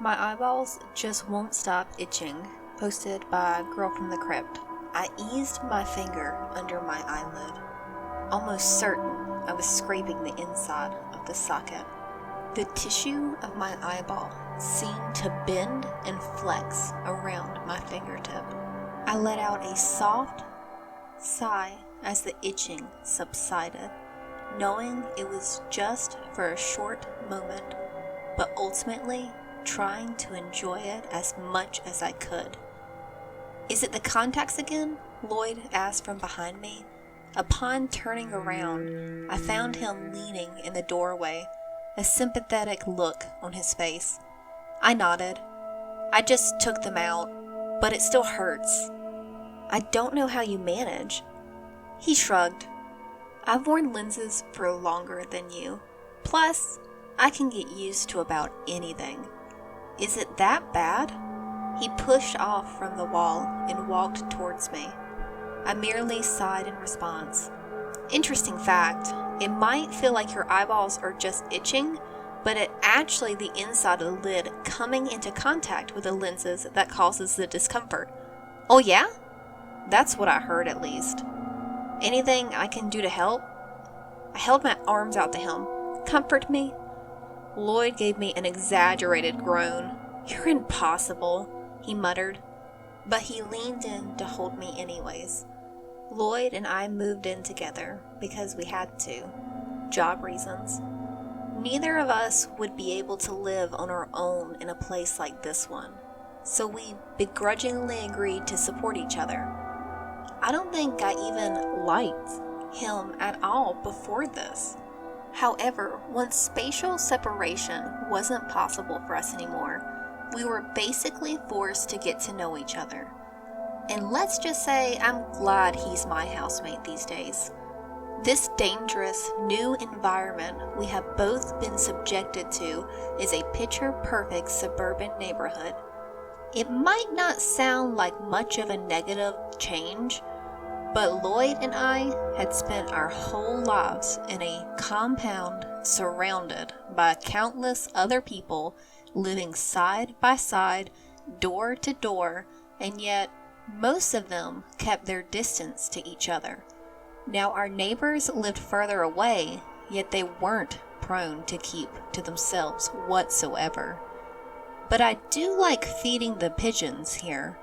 My eyeballs just won't stop itching. Posted by Girl from the Crypt. I eased my finger under my eyelid, almost certain I was scraping the inside of the socket. The tissue of my eyeball seemed to bend and flex around my fingertip. I let out a soft sigh as the itching subsided, knowing it was just for a short moment, but ultimately trying to enjoy it as much as I could. "Is it the contacts again?" Lloyd asked from behind me. Upon turning around, I found him leaning in the doorway, a sympathetic look on his face. I nodded. "I just took them out, but it still hurts." "I don't know how you manage." He shrugged. "I've worn lenses for longer than you. Plus, I can get used to about anything." "Is it that bad?" He pushed off from the wall and walked towards me. I merely sighed in response. "Interesting fact, it might feel like your eyeballs are just itching, but it's actually the inside of the lid coming into contact with the lenses that causes the discomfort." "Oh yeah?" "That's what I heard, at least." "Anything I can do to help?" I held my arms out to him. "Comfort me?" Lloyd gave me an exaggerated groan. "You're impossible," he muttered, but he leaned in to hold me anyways. Lloyd and I moved in together because we had to. Job reasons. Neither of us would be able to live on our own in a place like this one, so we begrudgingly agreed to support each other. I don't think I even liked him at all before this. However, once spatial separation wasn't possible for us anymore, we were basically forced to get to know each other. And let's just say I'm glad he's my housemate these days. This dangerous new environment we have both been subjected to is a picture-perfect suburban neighborhood. It might not sound like much of a negative change, but Lloyd and I had spent our whole lives in a compound surrounded by countless other people living side by side, door to door, and yet most of them kept their distance to each other. Now our neighbors lived further away, yet they weren't prone to keep to themselves whatsoever. But I do like feeding the pigeons here.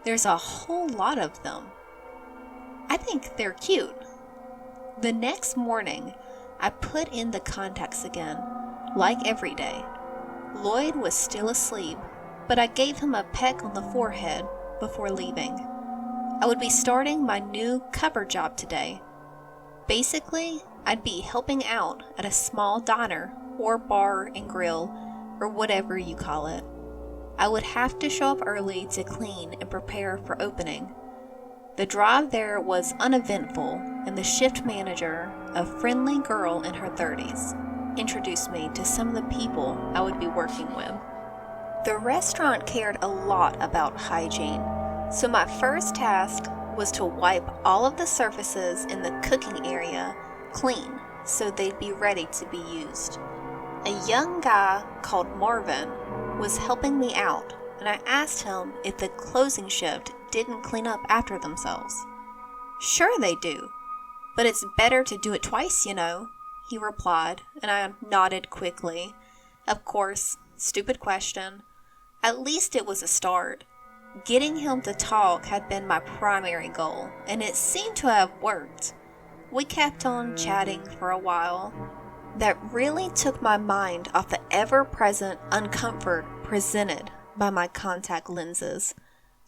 There's a whole lot of them. I think they're cute. The next morning, I put in the contacts again, like every day. Lloyd was still asleep, but I gave him a peck on the forehead before leaving. I would be starting my new cover job today. Basically, I'd be helping out at a small diner or bar and grill, or whatever you call it. I would have to show up early to clean and prepare for opening. The drive there was uneventful, and the shift manager, a friendly girl in her 30s, introduced me to some of the people I would be working with. The restaurant cared a lot about hygiene, so my first task was to wipe all of the surfaces in the cooking area clean so they'd be ready to be used. A young guy called Marvin was helping me out, and I asked him if the closing shift didn't clean up after themselves. "Sure they do, but it's better to do it twice, you know," he replied, and I nodded quickly. Of course, stupid question. At least it was a start. Getting him to talk had been my primary goal, and it seemed to have worked. We kept on chatting for a while. That really took my mind off the ever-present uncomfort presented by my contact lenses.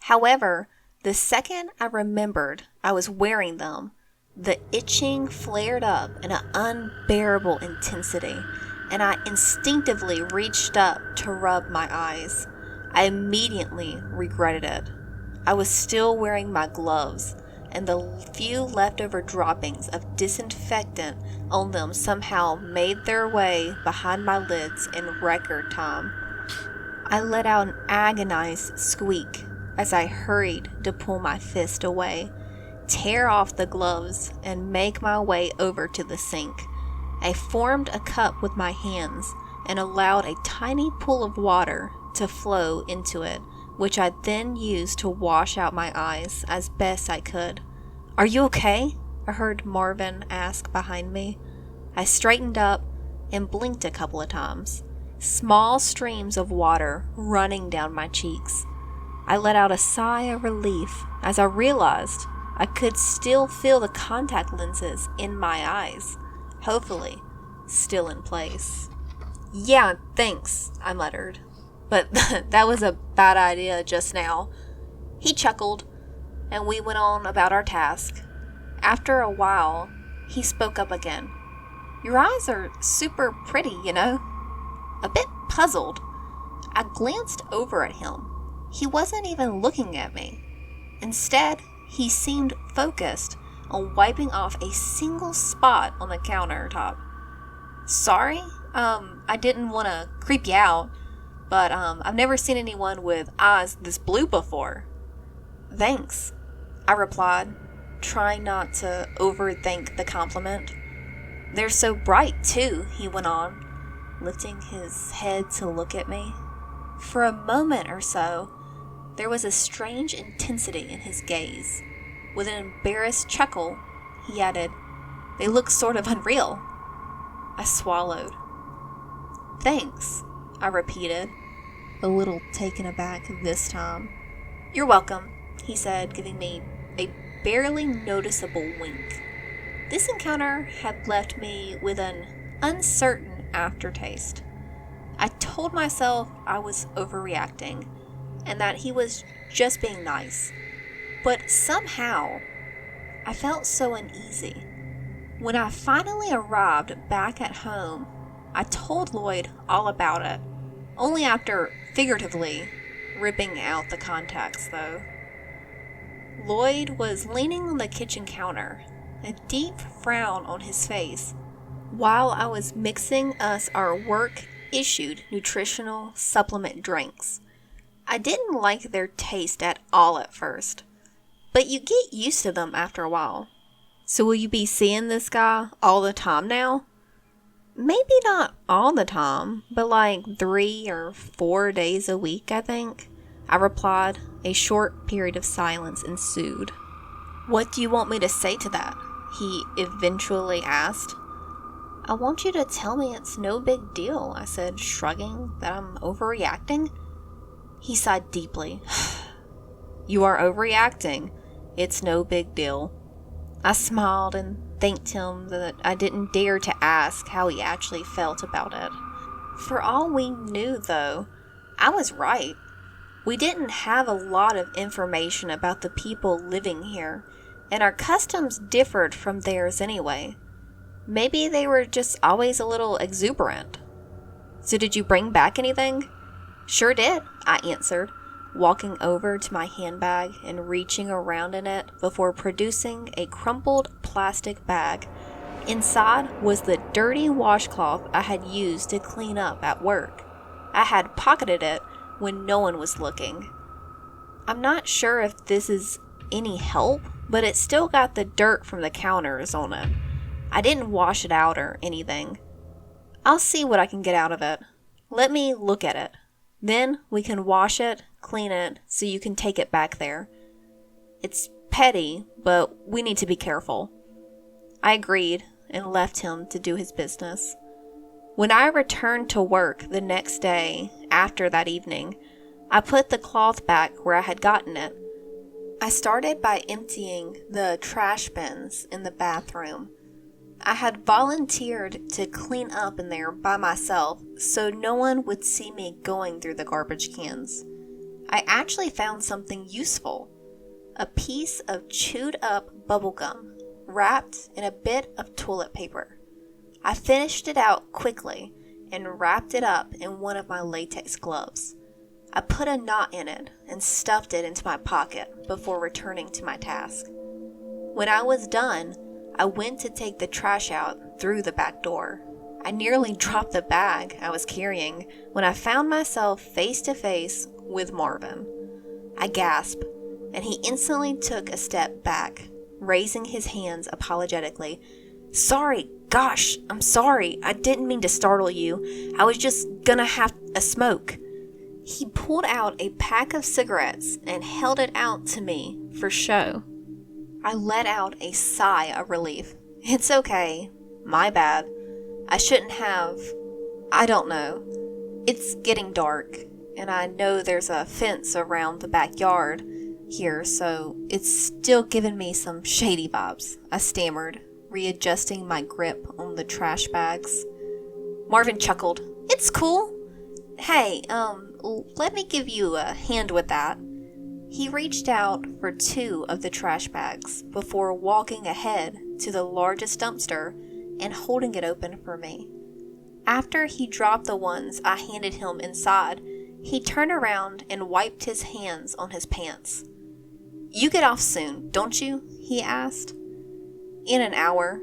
However, the second I remembered I was wearing them, the itching flared up in an unbearable intensity, and I instinctively reached up to rub my eyes. I immediately regretted it. I was still wearing my gloves, and the few leftover droppings of disinfectant on them somehow made their way behind my lids in record time. I let out an agonized squeak as I hurried to pull my fist away, tear off the gloves, and make my way over to the sink. I formed a cup with my hands and allowed a tiny pool of water to flow into it, which I then used to wash out my eyes as best I could. "Are you okay?" I heard Marvin ask behind me. I straightened up and blinked a couple of times, small streams of water running down my cheeks. I let out a sigh of relief as I realized I could still feel the contact lenses in my eyes, hopefully still in place. "Yeah, thanks," I muttered. "But that was a bad idea just now." He chuckled, and we went on about our task. After a while, he spoke up again. "Your eyes are super pretty, you know." A bit puzzled, I glanced over at him. He wasn't even looking at me. Instead, he seemed focused on wiping off a single spot on the countertop. "Sorry, I didn't want to creep you out, but I've never seen anyone with eyes this blue before." "Thanks," I replied, trying not to overthink the compliment. "They're so bright, too," he went on, lifting his head to look at me. For a moment or so, there was a strange intensity in his gaze. With an embarrassed chuckle, he added, "They look sort of unreal." I swallowed. "Thanks," I repeated, a little taken aback this time. "You're welcome," he said, giving me a barely noticeable wink. This encounter had left me with an uncertain aftertaste. I told myself I was overreacting and that he was just being nice. But somehow, I felt so uneasy. When I finally arrived back at home, I told Lloyd all about it, only after figuratively ripping out the contacts, though. Lloyd was leaning on the kitchen counter, a deep frown on his face, while I was mixing us our work-issued nutritional supplement drinks. I didn't like their taste at all at first, but you get used to them after a while. "So will you be seeing this guy all the time now?" "Maybe not all the time, but like 3 or 4 days a week, I think," I replied. A short period of silence ensued. "What do you want me to say to that?" he eventually asked. "I want you to tell me it's no big deal," I said, shrugging, "that I'm overreacting." He sighed deeply. "You are overreacting. It's no big deal." I smiled and thanked him that I didn't dare to ask how he actually felt about it. For all we knew, though, I was right. We didn't have a lot of information about the people living here, and our customs differed from theirs anyway. Maybe they were just always a little exuberant. "So did you bring back anything?" "Sure did," I answered, walking over to my handbag and reaching around in it before producing a crumpled plastic bag. Inside was the dirty washcloth I had used to clean up at work. I had pocketed it when no one was looking. I'm not sure if this is any help, but it still got the dirt from the counters on it. I didn't wash it out or anything. I'll see what I can get out of it. Let me look at it. Then we can wash it, clean it, so you can take it back there. It's petty, but we need to be careful." I agreed and left him to do his business. When I returned to work the next day after that evening, I put the cloth back where I had gotten it. I started by emptying the trash bins in the bathroom. I had volunteered to clean up in there by myself so no one would see me going through the garbage cans. I actually found something useful. A piece of chewed up bubblegum wrapped in a bit of toilet paper. I finished it out quickly and wrapped it up in one of my latex gloves. I put a knot in it and stuffed it into my pocket before returning to my task. When I was done, I went to take the trash out through the back door. I nearly dropped the bag I was carrying when I found myself face to face with Marvin. I gasped, and he instantly took a step back, raising his hands apologetically. "Sorry, gosh, I'm sorry. I didn't mean to startle you. I was just gonna have a smoke." He pulled out a pack of cigarettes and held it out to me for show. I let out a sigh of relief. It's okay. My bad. I shouldn't have. I don't know. It's getting dark, and I know there's a fence around the backyard here, so it's still giving me some shady vibes, I stammered, readjusting my grip on the trash bags. Marvin chuckled. It's cool. Hey, let me give you a hand with that. He reached out for 2 of the trash bags before walking ahead to the largest dumpster and holding it open for me. After he dropped the ones I handed him inside, he turned around and wiped his hands on his pants. You get off soon, don't you? He asked. In an hour,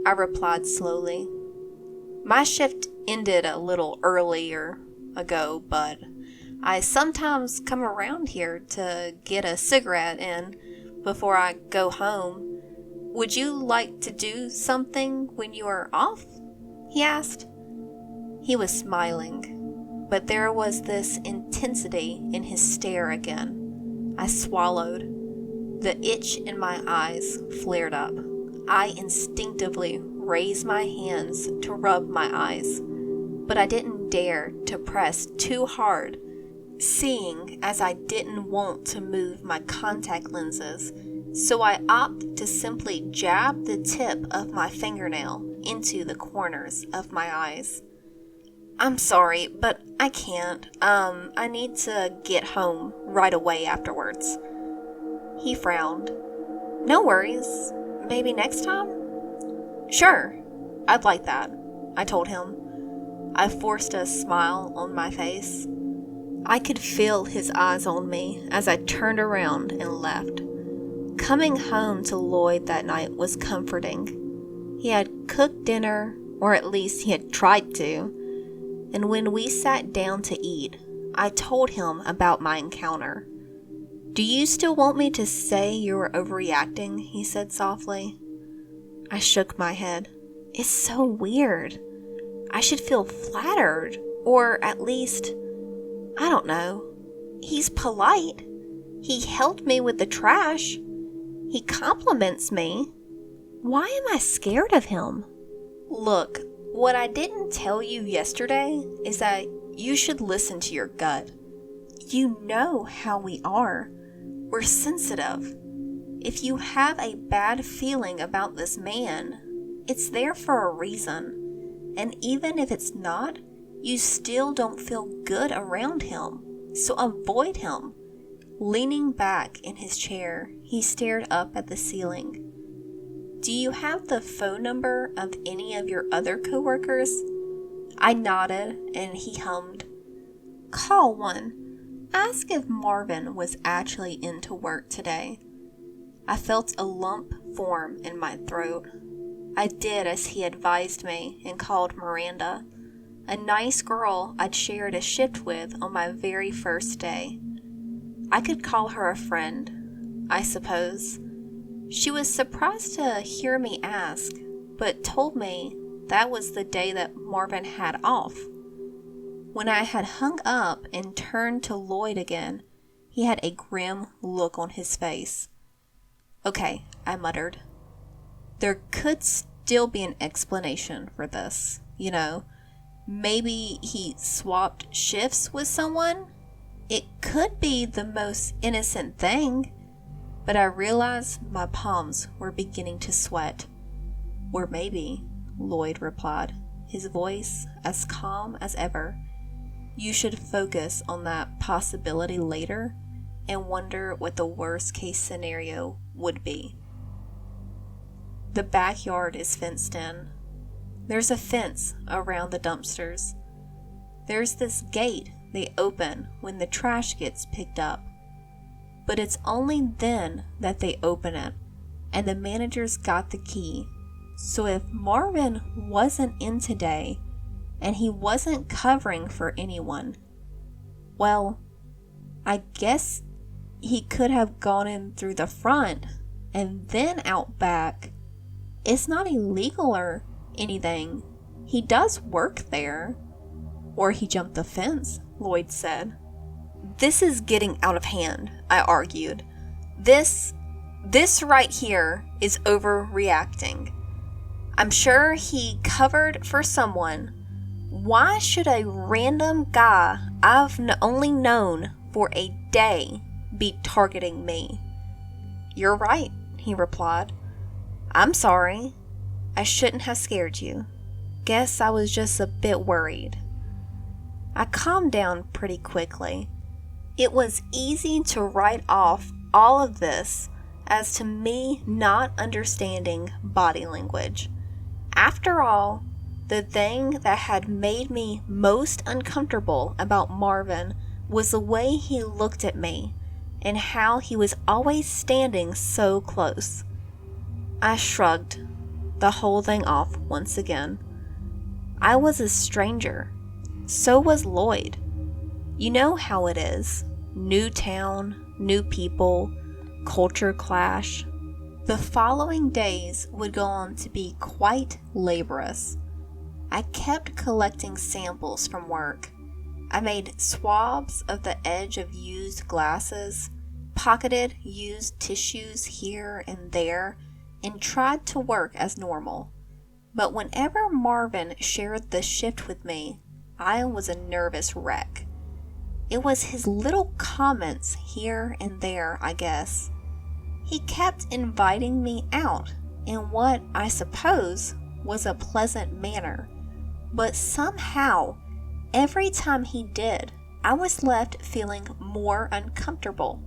I replied slowly. My shift ended a little earlier ago, but I sometimes come around here to get a cigarette in before I go home. Would you like to do something when you are off? He asked. He was smiling, but there was this intensity in his stare again. I swallowed. The itch in my eyes flared up. I instinctively raised my hands to rub my eyes, but I didn't dare to press too hard, seeing as I didn't want to move my contact lenses, so I opted to simply jab the tip of my fingernail into the corners of my eyes. I'm sorry, but I can't. I need to get home right away afterwards. He frowned. No worries. Maybe next time? Sure, I'd like that, I told him. I forced a smile on my face. I could feel his eyes on me as I turned around and left. Coming home to Lloyd that night was comforting. He had cooked dinner, or at least he had tried to, and when we sat down to eat, I told him about my encounter. Do you still want me to say you were overreacting? He said softly. I shook my head. It's so weird. I should feel flattered, or at least, I don't know. He's polite. He helped me with the trash. He compliments me. Why am I scared of him? Look, what I didn't tell you yesterday is that you should listen to your gut. You know how we are. We're sensitive. If you have a bad feeling about this man, it's there for a reason. And even if it's not, you still don't feel good around him. So avoid him. Leaning back in his chair, he stared up at the ceiling. Do you have the phone number of any of your other coworkers? I nodded and he hummed. Call one. Ask if Marvin was actually into work today. I felt a lump form in my throat. I did as he advised me and called Miranda, a nice girl I'd shared a shift with on my very first day. I could call her a friend, I suppose. She was surprised to hear me ask, but told me that was the day that Marvin had off. When I had hung up and turned to Lloyd again, he had a grim look on his face. Okay, I muttered. There could still be an explanation for this, you know. Maybe he swapped shifts with someone? It could be the most innocent thing, but I realized my palms were beginning to sweat. Or maybe, Lloyd replied, his voice as calm as ever. You should focus on that possibility later and wonder what the worst case scenario would be. The backyard is fenced in. There's a fence around the dumpsters. There's this gate they open when the trash gets picked up. But it's only then that they open it, and the manager's got the key. So if Marvin wasn't in today, and he wasn't covering for anyone, well, I guess he could have gone in through the front and then out back. It's not illegal or anything. He does work there. Or he jumped the fence, Lloyd said. This is getting out of hand, I argued. This right here is overreacting. I'm sure he covered for someone. Why should a random guy I've only known for a day be targeting me? You're right, he replied. I'm sorry. I shouldn't have scared you. Guess I was just a bit worried. I calmed down pretty quickly. It was easy to write off all of this as to me not understanding body language. After all, the thing that had made me most uncomfortable about Marvin was the way he looked at me and how he was always standing so close. I shrugged the whole thing off once again. I was a stranger. So was Lloyd. You know how it is. New town, new people, culture clash. The following days would go on to be quite laborious. I kept collecting samples from work. I made swabs of the edge of used glasses, pocketed used tissues here and there, and tried to work as normal. But whenever Marvin shared the shift with me, I was a nervous wreck. It was his little comments here and there, I guess. He kept inviting me out in what I suppose was a pleasant manner, but somehow, every time he did, I was left feeling more uncomfortable.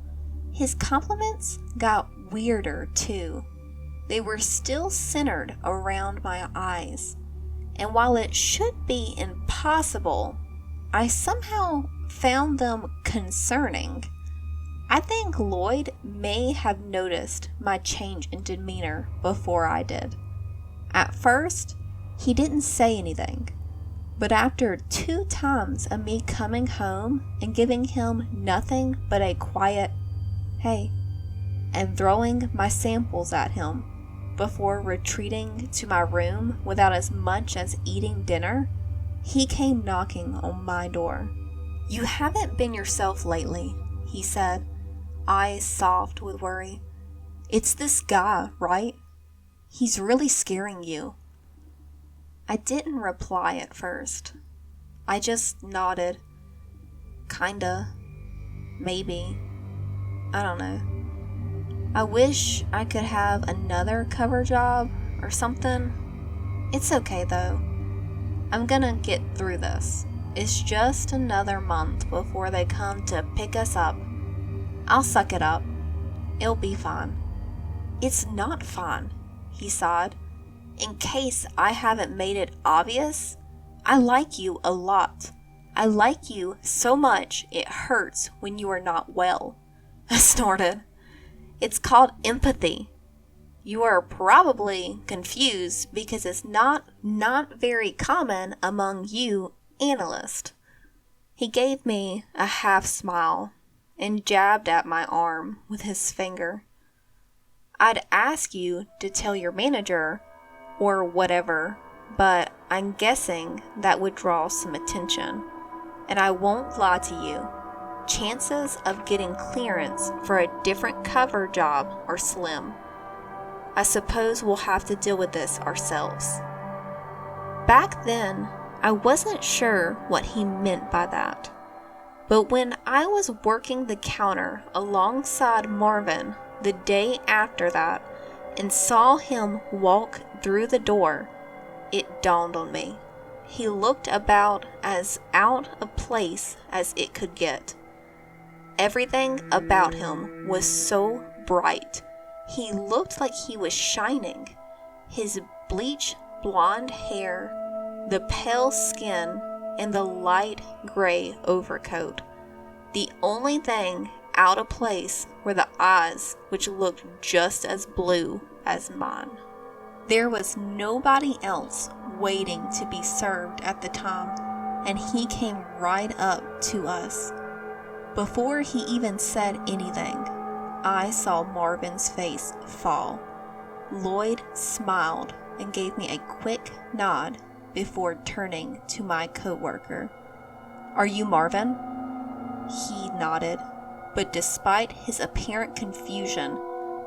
His compliments got weirder too. They were still centered around my eyes, and while it should be impossible, I somehow found them concerning. I think Lloyd may have noticed my change in demeanor before I did. At first, he didn't say anything, but after 2 times of me coming home and giving him nothing but a quiet, "Hey," and throwing my samples at him before retreating to my room without as much as eating dinner, he came knocking on my door. "You haven't been yourself lately," he said, eyes soft with worry. "It's this guy, right? He's really scaring you." I didn't reply at first. I just nodded. Kinda. Maybe. I don't know. I wish I could have another cover job or something. It's okay though. I'm gonna get through this. It's just another month before they come to pick us up. I'll suck it up. It'll be fine. "It's not fine," he sighed. "In case I haven't made it obvious, I like you a lot. I like you so much it hurts when you are not well." I snorted. "It's called empathy. You are probably confused because it's not very common among you analysts." He gave me a half smile and jabbed at my arm with his finger. "I'd ask you to tell your manager or whatever, but I'm guessing that would draw some attention. And I won't lie to you. Chances of getting clearance for a different cover job are slim. I suppose we'll have to deal with this ourselves." Back then, I wasn't sure what he meant by that. But when I was working the counter alongside Marvin the day after that and saw him walk through the door, it dawned on me. He looked about as out of place as it could get. Everything about him was so bright. He looked like he was shining. His bleached blonde hair, the pale skin, and the light gray overcoat. The only thing out of place were the eyes, which looked just as blue as mine. There was nobody else waiting to be served at the time, and he came right up to us. Before he even said anything, I saw Marvin's face fall. Lloyd smiled and gave me a quick nod before turning to my coworker. Are you Marvin? He nodded, but despite his apparent confusion,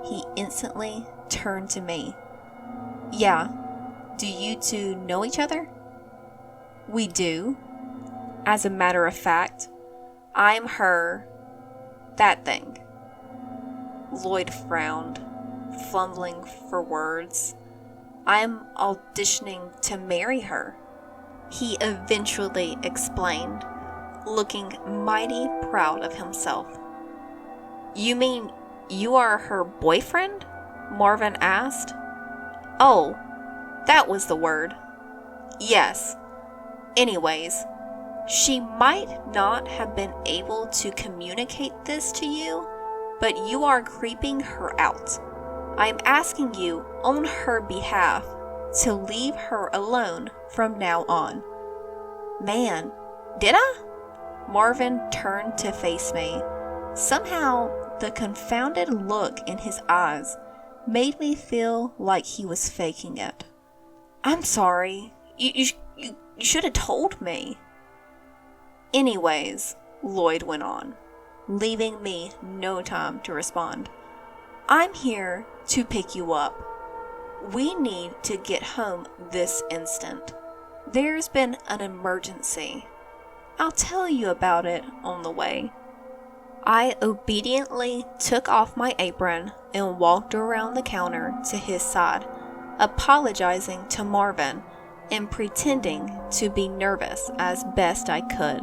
he instantly turned to me. Yeah, do you two know each other? We do. As a matter of fact, I'm that thing. Lloyd frowned, fumbling for words. I'm auditioning to marry her, he eventually explained, looking mighty proud of himself. You mean you are her boyfriend? Marvin asked. Oh, that was the word. Yes. Anyways, she might not have been able to communicate this to you, but you are creeping her out. I am asking you on her behalf to leave her alone from now on. Man, did I? Marvin turned to face me. Somehow, the confounded look in his eyes made me feel like he was faking it. I'm sorry. You should have told me. Anyways, Lloyd went on, leaving me no time to respond. I'm here to pick you up. We need to get home this instant. There's been an emergency. I'll tell you about it on the way. I obediently took off my apron and walked around the counter to his side, apologizing to Marvin and pretending to be nervous as best I could.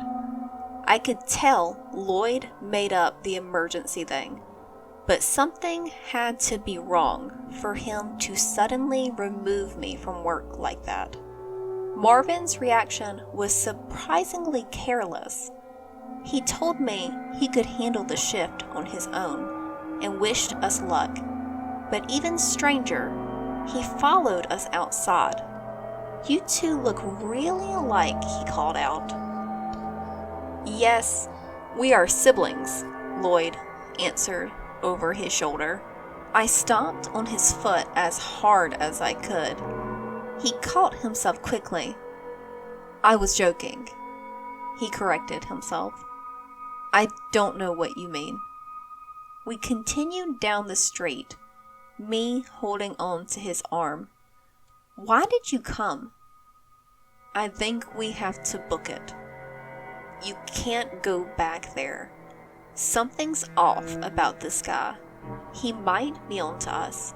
I could tell Lloyd made up the emergency thing, but something had to be wrong for him to suddenly remove me from work like that. Marvin's reaction was surprisingly careless. He told me he could handle the shift on his own and wished us luck. But even stranger, he followed us outside. You two look really alike, he called out. Yes, we are siblings, Lloyd answered over his shoulder. I stomped on his foot as hard as I could. He caught himself quickly. I was joking. He corrected himself. I don't know what you mean. We continued down the street, me holding on to his arm. Why did you come? I think we have to book it. You can't go back there. Something's off about this guy. He might be onto us.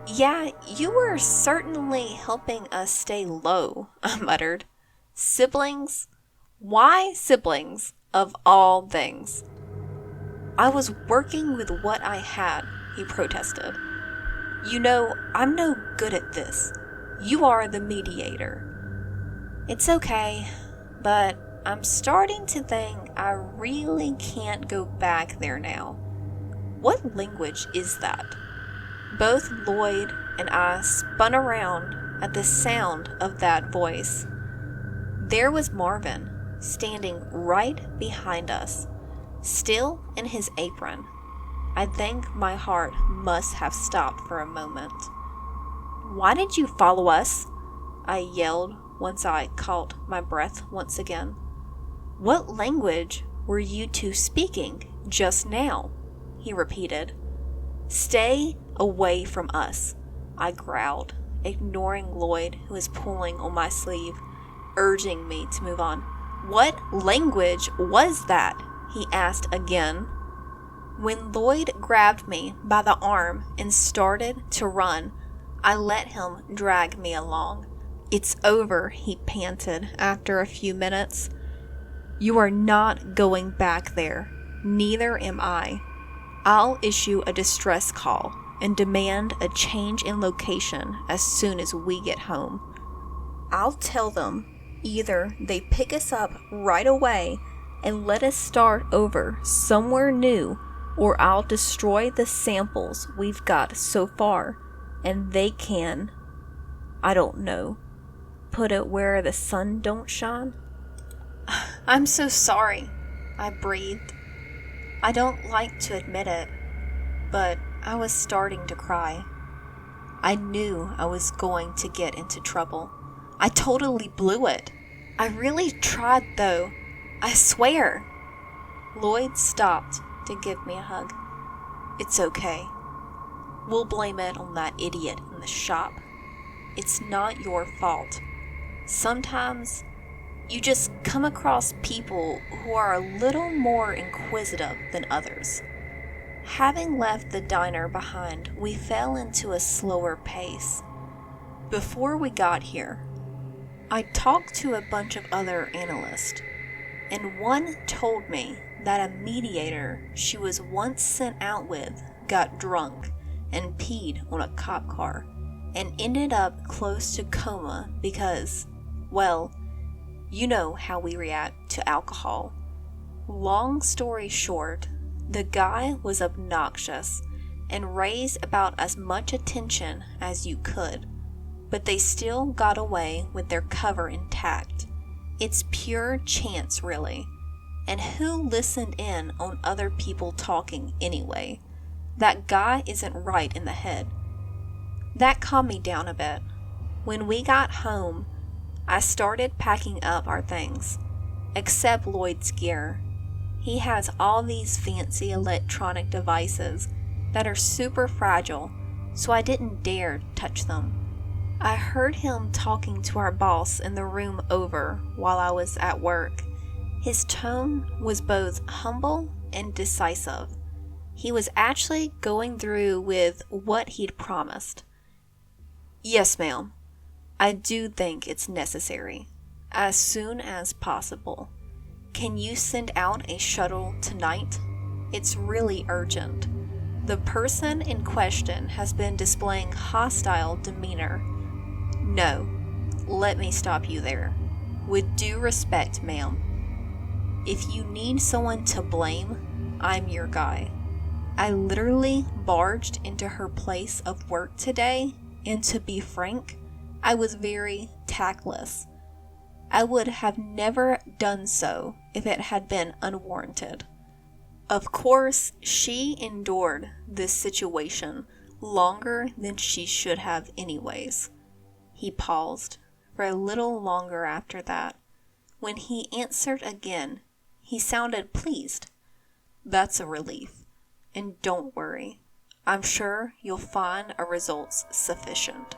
Yeah, you were certainly helping us stay low, I muttered. Siblings? Why siblings, of all things? I was working with what I had, he protested. You know, I'm no good at this. You are the mediator. It's okay, but I'm starting to think I really can't go back there now. What language is that? Both Lloyd and I spun around at the sound of that voice. There was Marvin, standing right behind us, still in his apron. I think my heart must have stopped for a moment. Why did you follow us? I yelled once I caught my breath once again. What language were you two speaking just now? He repeated. Stay away from us, I growled, ignoring Lloyd, who was pulling on my sleeve, urging me to move on. What language was that? He asked again. When Lloyd grabbed me by the arm and started to run, I let him drag me along. It's over, he panted after a few minutes. You are not going back there. Neither am I. I'll issue a distress call and demand a change in location as soon as we get home. I'll tell them either they pick us up right away and let us start over somewhere new, or I'll destroy the samples we've got so far, and they can, I don't know, put it where the sun don't shine. I'm so sorry, I breathed. I don't like to admit it, but I was starting to cry. I knew I was going to get into trouble. I totally blew it. I really tried, though. I swear. Lloyd stopped to give me a hug. It's okay. We'll blame it on that idiot in the shop. It's not your fault. Sometimes you just come across people who are a little more inquisitive than others. Having left the diner behind, we fell into a slower pace. Before we got here, I talked to a bunch of other analysts, and one told me that a mediator she was once sent out with got drunk and peed on a cop car and ended up close to coma because, well, you know how we react to alcohol. Long story short, the guy was obnoxious and raised about as much attention as you could, but they still got away with their cover intact. It's pure chance, really. And who listened in on other people talking anyway? That guy isn't right in the head. That calmed me down a bit. When we got home, I started packing up our things, except Lloyd's gear. He has all these fancy electronic devices that are super fragile, so I didn't dare touch them. I heard him talking to our boss in the room over while I was at work. His tone was both humble and decisive. He was actually going through with what he'd promised. Yes, ma'am. I do think it's necessary. As soon as possible. Can you send out a shuttle tonight? It's really urgent. The person in question has been displaying hostile demeanor. No, let me stop you there. With due respect, ma'am. If you need someone to blame, I'm your guy. I literally barged into her place of work today, and to be frank, I was very tactless. I would have never done so if it had been unwarranted. Of course, she endured this situation longer than she should have anyways. He paused for a little longer after that. When he answered again, he sounded pleased. That's a relief. And don't worry. I'm sure you'll find our results sufficient.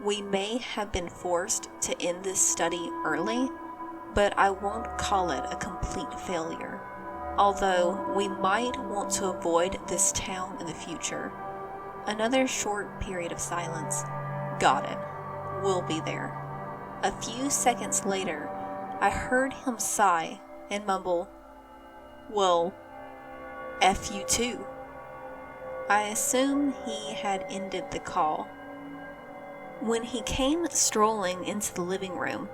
We may have been forced to end this study early, but I won't call it a complete failure. Although we might want to avoid this town in the future. Another short period of silence. Got it. We'll be there. A few seconds later, I heard him sigh and mumble, Well, F you too. I assume he had ended the call. When he came strolling into the living room,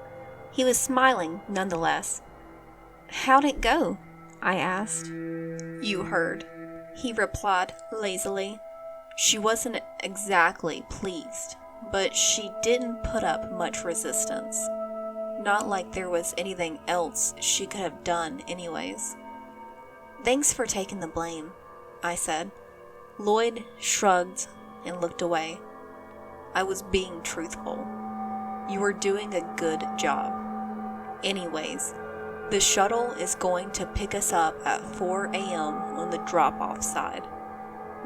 he was smiling nonetheless. How'd it go? I asked. You heard, he replied lazily. She wasn't exactly pleased, but she didn't put up much resistance. Not like there was anything else she could have done anyways. Thanks for taking the blame, I said. Lloyd shrugged and looked away. I was being truthful. You were doing a good job. Anyways, the shuttle is going to pick us up at 4 a.m. on the drop-off side.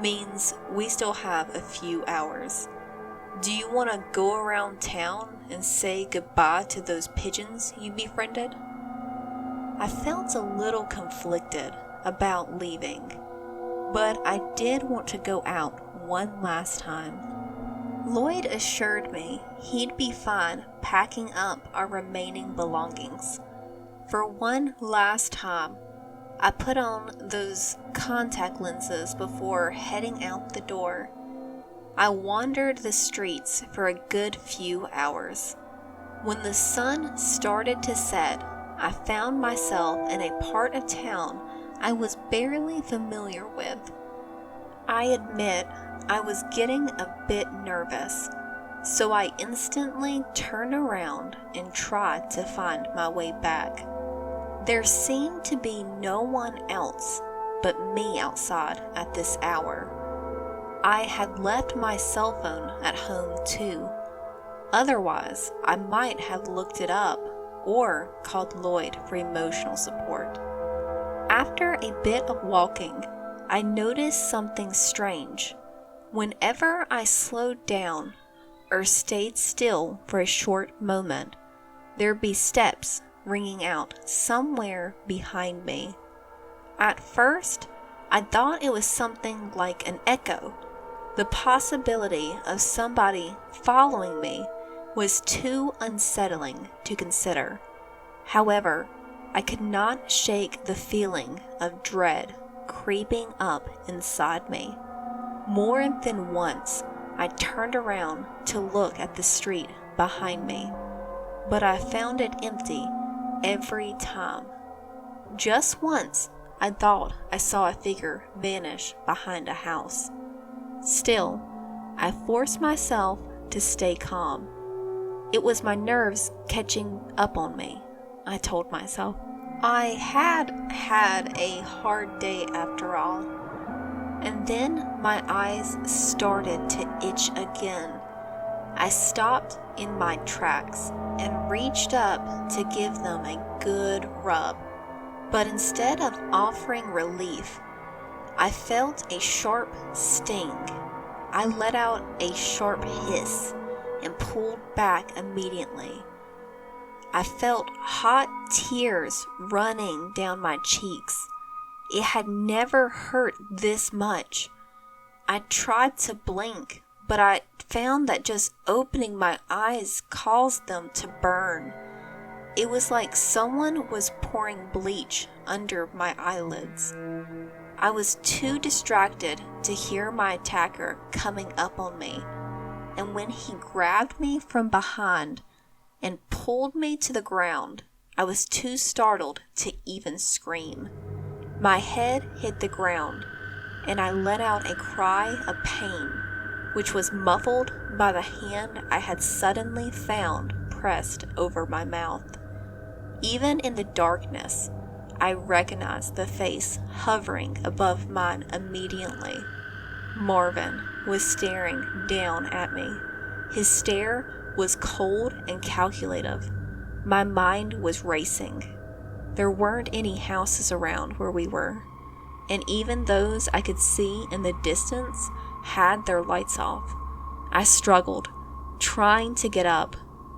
Means we still have a few hours. Do you want to go around town and say goodbye to those pigeons you befriended? I felt a little conflicted about leaving, but I did want to go out one last time. Lloyd assured me he'd be fine packing up our remaining belongings. For one last time, I put on those contact lenses before heading out the door. I wandered the streets for a good few hours. When the sun started to set, I found myself in a part of town I was barely familiar with. I admit I was getting a bit nervous, so I instantly turned around and tried to find my way back. There seemed to be no one else but me outside at this hour. I had left my cell phone at home too. Otherwise, I might have looked it up, or called Lloyd for emotional support. After a bit of walking, I noticed something strange. Whenever I slowed down or stayed still for a short moment, there'd be steps ringing out somewhere behind me. At first, I thought it was something like an echo. The possibility of somebody following me was too unsettling to consider. However, I could not shake the feeling of dread creeping up inside me. More than once, I turned around to look at the street behind me, but I found it empty every time. Just once, I thought I saw a figure vanish behind a house. Still, I forced myself to stay calm. It was my nerves catching up on me, I told myself. I had a hard day after all. And then my eyes started to itch again. I stopped in my tracks and reached up to give them a good rub. But instead of offering relief, I felt a sharp sting. I let out a sharp hiss and pulled back immediately. I felt hot tears running down my cheeks. It had never hurt this much. I tried to blink, but I found that just opening my eyes caused them to burn. It was like someone was pouring bleach under my eyelids. I was too distracted to hear my attacker coming up on me, and when he grabbed me from behind and pulled me to the ground, I was too startled to even scream. My head hit the ground, and I let out a cry of pain, which was muffled by the hand I had suddenly found pressed over my mouth. Even in the darkness, I recognized the face hovering above mine immediately. Marvin was staring down at me. His stare was cold and calculative. My mind was racing. There weren't any houses around where we were, and even those I could see in the distance had their lights off. I struggled, trying to get up,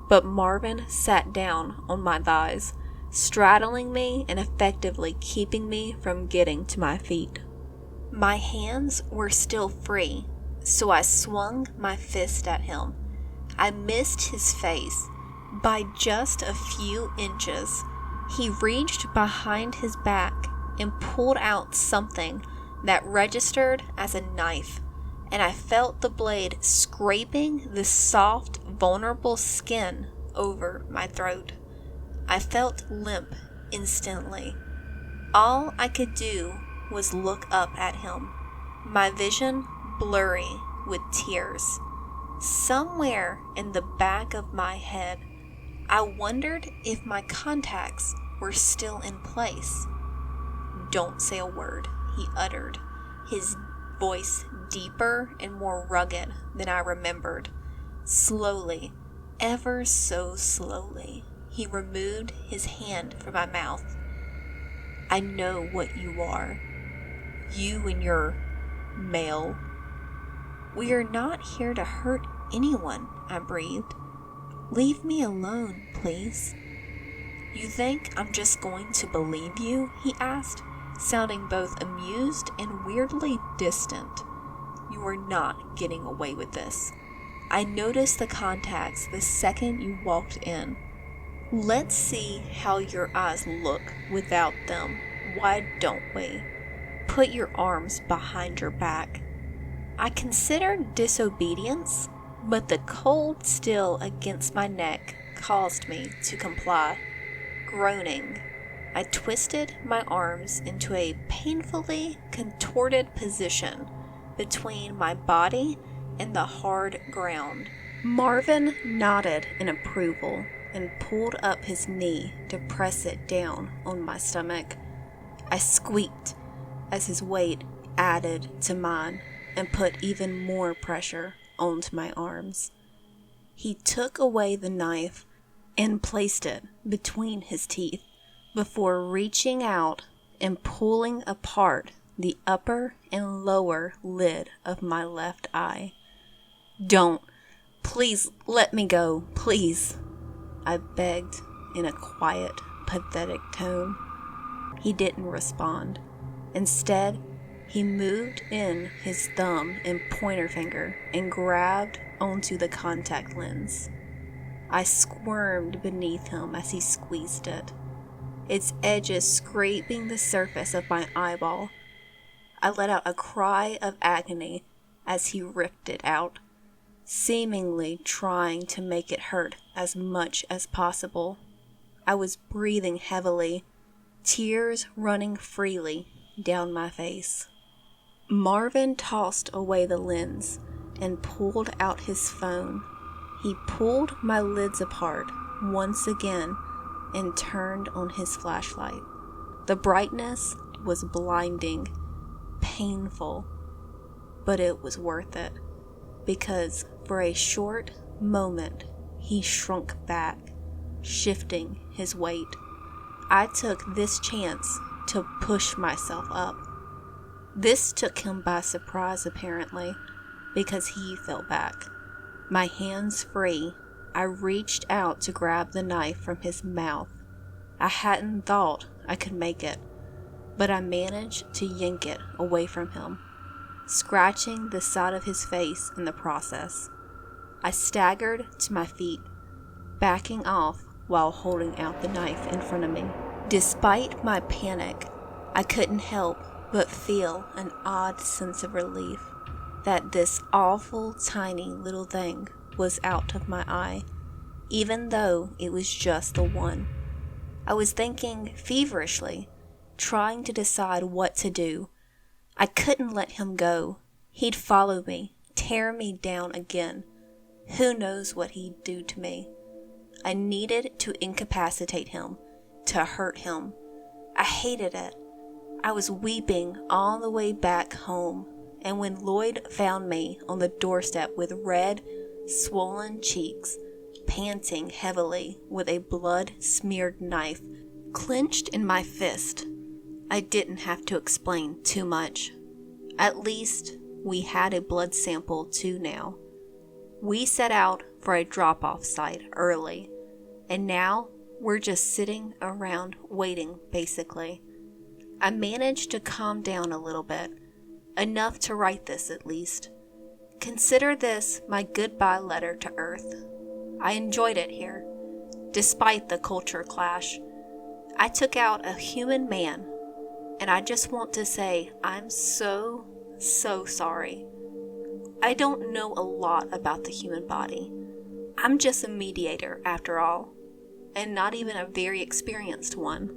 but Marvin sat down on my thighs, straddling me and effectively keeping me from getting to my feet. My hands were still free, so I swung my fist at him. I missed his face by just a few inches. He reached behind his back and pulled out something that registered as a knife, and I felt the blade scraping the soft, vulnerable skin over my throat. I felt limp instantly. All I could do was look up at him, my vision blurry with tears. Somewhere in the back of my head, I wondered if my contacts were still in place. "Don't say a word," he uttered, his voice deeper and more rugged than I remembered. Slowly, ever so slowly, he removed his hand from my mouth. "I know what you are. You and your male." "We are not here to hurt anyone," I breathed. "Leave me alone, please." "You think I'm just going to believe you?" he asked, sounding both amused and weirdly distant. "You are not getting away with this. I noticed the contacts the second you walked in. Let's see how your eyes look without them. Why don't we? Put your arms behind your back." I considered disobedience, but the cold steel against my neck caused me to comply. Groaning, I twisted my arms into a painfully contorted position between my body and the hard ground. Marvin nodded in approval and pulled up his knee to press it down on my stomach. I squeaked as his weight added to mine and put even more pressure onto my arms. He took away the knife and placed it between his teeth before reaching out and pulling apart the upper and lower lid of my left eye. "Don't. Please let me go, please," I begged in a quiet, pathetic tone. He didn't respond. Instead, he moved in his thumb and pointer finger and grabbed onto the contact lens. I squirmed beneath him as he squeezed it, its edges scraping the surface of my eyeball. I let out a cry of agony as he ripped it out, seemingly trying to make it hurt as much as possible. I was breathing heavily, tears running freely down my face. Marvin tossed away the lens and pulled out his phone. He pulled my lids apart once again and turned on his flashlight. The brightness was blinding, painful, but it was worth it, because for a short moment he shrunk back, shifting his weight. I took this chance to push myself up. This took him by surprise, apparently, because he fell back. My hands free, I reached out to grab the knife from his mouth. I hadn't thought I could make it, but I managed to yank it away from him, scratching the side of his face in the process. I staggered to my feet, backing off while holding out the knife in front of me. Despite my panic, I couldn't help but feel an odd sense of relief that this awful tiny little thing was out of my eye, even though it was just the one. I was thinking feverishly, trying to decide what to do. I couldn't let him go. He'd follow me, tear me down again. Who knows what he'd do to me? I needed to incapacitate him, to hurt him. I hated it. I was weeping all the way back home, and when Lloyd found me on the doorstep with red, swollen cheeks, panting heavily with a blood-smeared knife clenched in my fist, I didn't have to explain too much. At least we had a blood sample too now. We set out for a drop-off site early, and now we're just sitting around waiting, basically. I managed to calm down a little bit, enough to write this at least. Consider this my goodbye letter to Earth. I enjoyed it here, despite the culture clash. I took out a human man, and I just want to say I'm so sorry. I don't know a lot about the human body. I'm just a mediator after all, and not even a very experienced one.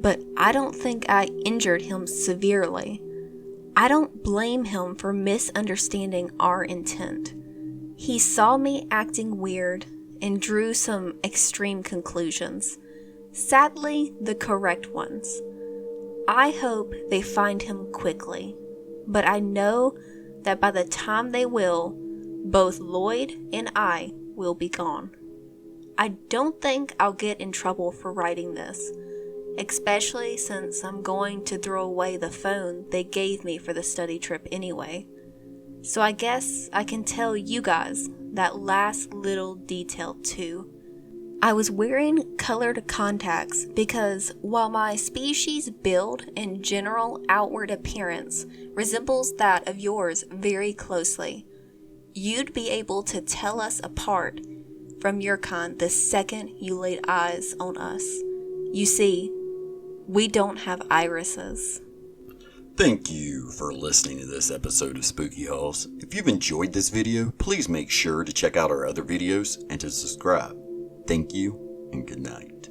But I don't think I injured him severely. I don't blame him for misunderstanding our intent. He saw me acting weird and drew some extreme conclusions. Sadly, the correct ones. I hope they find him quickly, but I know that by the time they will, both Lloyd and I will be gone. I don't think I'll get in trouble for writing this, especially since I'm going to throw away the phone they gave me for the study trip anyway. So I guess I can tell you guys that last little detail too. I was wearing colored contacts because while my species' build and general outward appearance resembles that of yours very closely, you'd be able to tell us apart from your kind the second you laid eyes on us. You see, we don't have irises. Thank you for listening to this episode of Spooky Halls. If you've enjoyed this video, please make sure to check out our other videos and to subscribe. Thank you and good night.